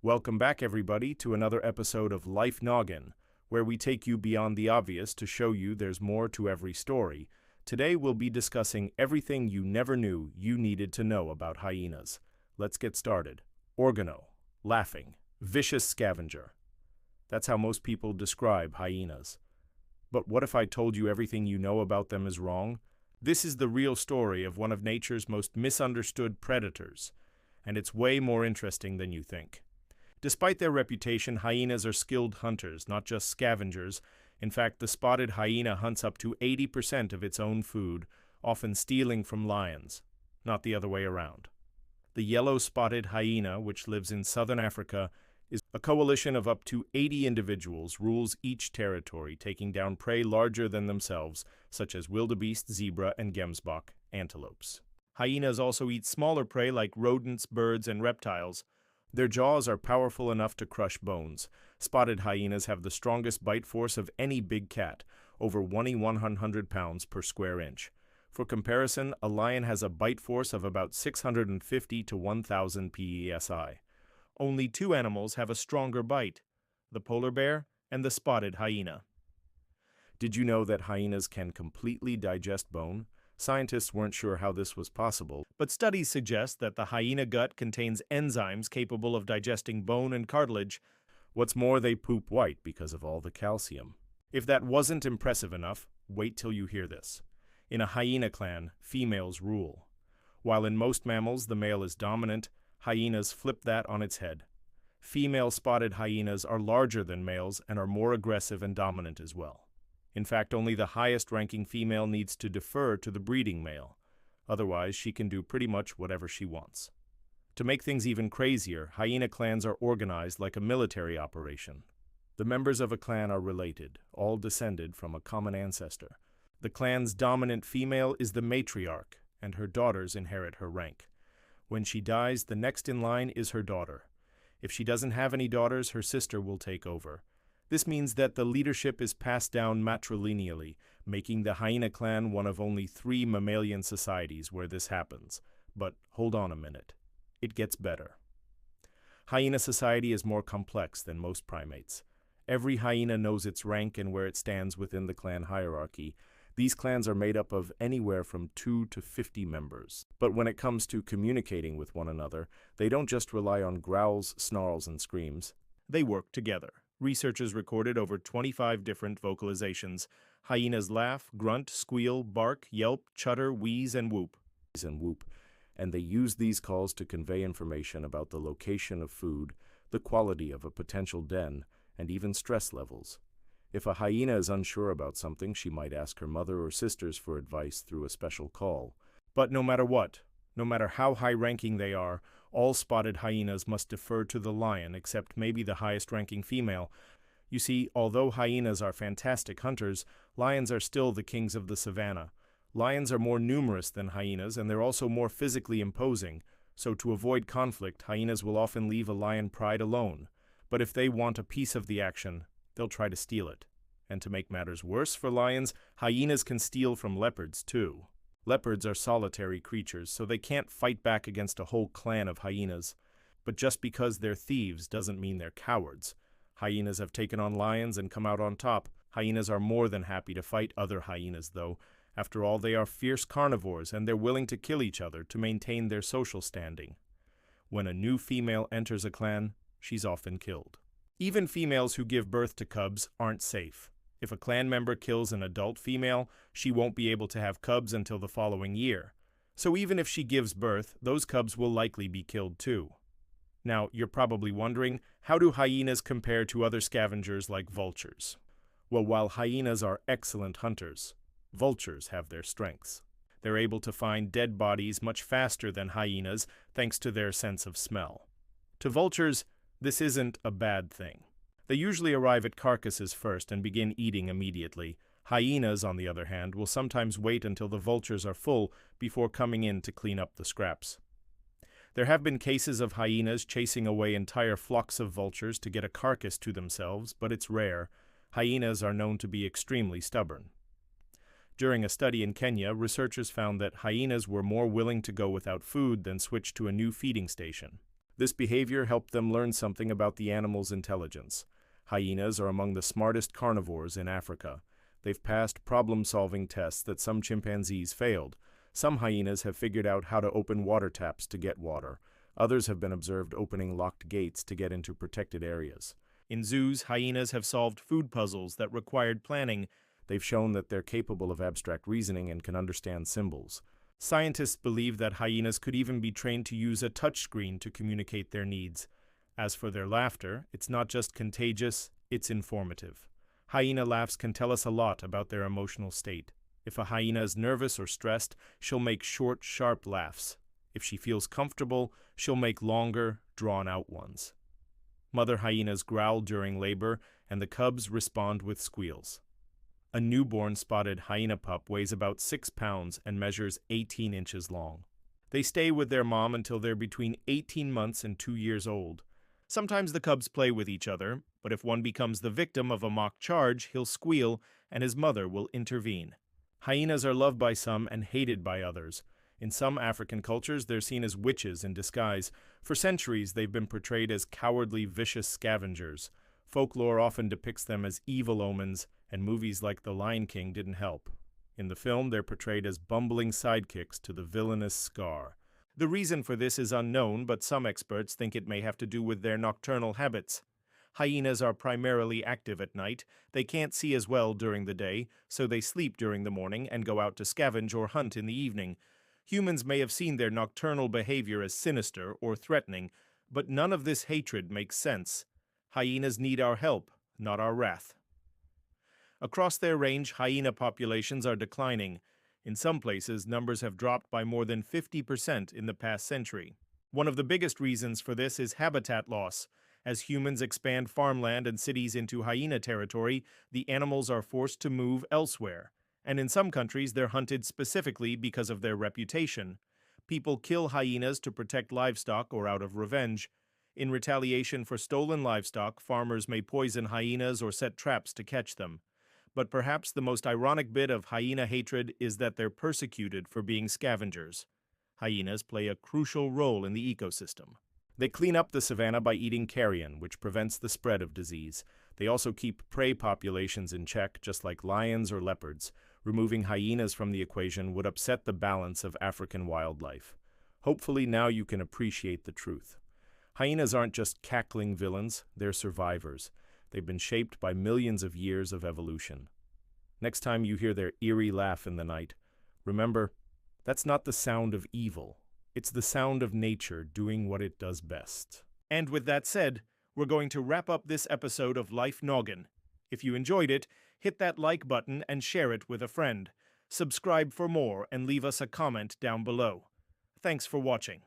Welcome back, everybody, to another episode of Life Noggin, where we take you beyond the obvious to show you there's more to every story. Today, we'll be discussing everything you never knew you needed to know about hyenas. Let's get started. Organo, laughing, vicious scavenger. That's how most people describe hyenas. But what if I told you everything you know about them is wrong? This is the real story of one of nature's most misunderstood predators, and it's way more interesting than you think. Despite their reputation, hyenas are skilled hunters, not just scavengers. In fact, the spotted hyena hunts up to 80% of its own food, often stealing from lions, not the other way around. The yellow-spotted hyena, which lives in southern Africa, is a coalition of up to 80 individuals, rules each territory, taking down prey larger than themselves, such as wildebeest, zebra, and gemsbok, antelopes. Hyenas also eat smaller prey like rodents, birds, and reptiles. Their jaws are powerful enough to crush bones. Spotted hyenas have the strongest bite force of any big cat, over 100 pounds per square inch. For comparison, a lion has a bite force of about 650 to 1,000 psi. Only two animals have a stronger bite, the polar bear and the spotted hyena. Did you know that hyenas can completely digest bone? Scientists weren't sure how this was possible, but studies suggest that the hyena gut contains enzymes capable of digesting bone and cartilage. What's more, they poop white because of all the calcium. If that wasn't impressive enough, wait till you hear this. In a hyena clan, females rule. While in most mammals the male is dominant, hyenas flip that on its head. Female spotted hyenas are larger than males and are more aggressive and dominant as well. In fact, only the highest-ranking female needs to defer to the breeding male. Otherwise, she can do pretty much whatever she wants. To make things even crazier, hyena clans are organized like a military operation. The members of a clan are related, all descended from a common ancestor. The clan's dominant female is the matriarch, and her daughters inherit her rank. When she dies, the next in line is her daughter. If she doesn't have any daughters, her sister will take over. This means that the leadership is passed down matrilineally, making the hyena clan one of only 3 mammalian societies where this happens. But hold on a minute. It gets better. Hyena society is more complex than most primates. Every hyena knows its rank and where it stands within the clan hierarchy. These clans are made up of anywhere from 2 to 50 members. But when it comes to communicating with one another, they don't just rely on growls, snarls, and screams. They work together. Researchers recorded over 25 different vocalizations. Hyenas laugh, grunt, squeal, bark, yelp, chutter, wheeze, and whoop. And they use these calls to convey information about the location of food, the quality of a potential den, and even stress levels. If a hyena is unsure about something, she might ask her mother or sisters for advice through a special call. But no matter what, no matter how high-ranking they are, all spotted hyenas must defer to the lion, except maybe the highest-ranking female. You see, although hyenas are fantastic hunters, lions are still the kings of the savanna. Lions are more numerous than hyenas, and they're also more physically imposing. So to avoid conflict, hyenas will often leave a lion pride alone. But if they want a piece of the action, they'll try to steal it. And to make matters worse for lions, hyenas can steal from leopards too. Leopards are solitary creatures, so they can't fight back against a whole clan of hyenas. But just because they're thieves doesn't mean they're cowards. Hyenas have taken on lions and come out on top. Hyenas are more than happy to fight other hyenas, though. After all, they are fierce carnivores, and they're willing to kill each other to maintain their social standing. When a new female enters a clan, she's often killed. Even females who give birth to cubs aren't safe. If a clan member kills an adult female, she won't be able to have cubs until the following year. So even if she gives birth, those cubs will likely be killed too. Now, you're probably wondering, how do hyenas compare to other scavengers like vultures? Well, while hyenas are excellent hunters, vultures have their strengths. They're able to find dead bodies much faster than hyenas, thanks to their sense of smell. To vultures, this isn't a bad thing. They usually arrive at carcasses first and begin eating immediately. Hyenas, on the other hand, will sometimes wait until the vultures are full before coming in to clean up the scraps. There have been cases of hyenas chasing away entire flocks of vultures to get a carcass to themselves, but it's rare. Hyenas are known to be extremely stubborn. During a study in Kenya, researchers found that hyenas were more willing to go without food than switch to a new feeding station. This behavior helped them learn something about the animal's intelligence. Hyenas are among the smartest carnivores in Africa. They've passed problem-solving tests that some chimpanzees failed. Some hyenas have figured out how to open water taps to get water. Others have been observed opening locked gates to get into protected areas. In zoos, hyenas have solved food puzzles that required planning. They've shown that they're capable of abstract reasoning and can understand symbols. Scientists believe that hyenas could even be trained to use a touchscreen to communicate their needs. As for their laughter, it's not just contagious, it's informative. Hyena laughs can tell us a lot about their emotional state. If a hyena is nervous or stressed, she'll make short, sharp laughs. If she feels comfortable, she'll make longer, drawn-out ones. Mother hyenas growl during labor, and the cubs respond with squeals. A newborn spotted hyena pup weighs about 6 pounds and measures 18 inches long. They stay with their mom until they're between 18 months and 2 years old. Sometimes the cubs play with each other, but if one becomes the victim of a mock charge, he'll squeal, and his mother will intervene. Hyenas are loved by some and hated by others. In some African cultures, they're seen as witches in disguise. For centuries, they've been portrayed as cowardly, vicious scavengers. Folklore often depicts them as evil omens, and movies like The Lion King didn't help. In the film, they're portrayed as bumbling sidekicks to the villainous Scar. The reason for this is unknown, but some experts think it may have to do with their nocturnal habits. Hyenas are primarily active at night. They can't see as well during the day, so they sleep during the morning and go out to scavenge or hunt in the evening. Humans may have seen their nocturnal behavior as sinister or threatening, but none of this hatred makes sense. Hyenas need our help, not our wrath. Across their range, hyena populations are declining. In some places, numbers have dropped by more than 50% in the past century. One of the biggest reasons for this is habitat loss. As humans expand farmland and cities into hyena territory, the animals are forced to move elsewhere. And in some countries, they're hunted specifically because of their reputation. People kill hyenas to protect livestock or out of revenge. In retaliation for stolen livestock, farmers may poison hyenas or set traps to catch them. But perhaps the most ironic bit of hyena hatred is that they're persecuted for being scavengers. Hyenas play a crucial role in the ecosystem. They clean up the savanna by eating carrion, which prevents the spread of disease. They also keep prey populations in check, just like lions or leopards. Removing hyenas from the equation would upset the balance of African wildlife. Hopefully now you can appreciate the truth. Hyenas aren't just cackling villains, they're survivors. They've been shaped by millions of years of evolution. Next time you hear their eerie laugh in the night, remember, that's not the sound of evil. It's the sound of nature doing what it does best. And with that said, we're going to wrap up this episode of Life Noggin. If you enjoyed it, hit that like button and share it with a friend. Subscribe for more and leave us a comment down below. Thanks for watching.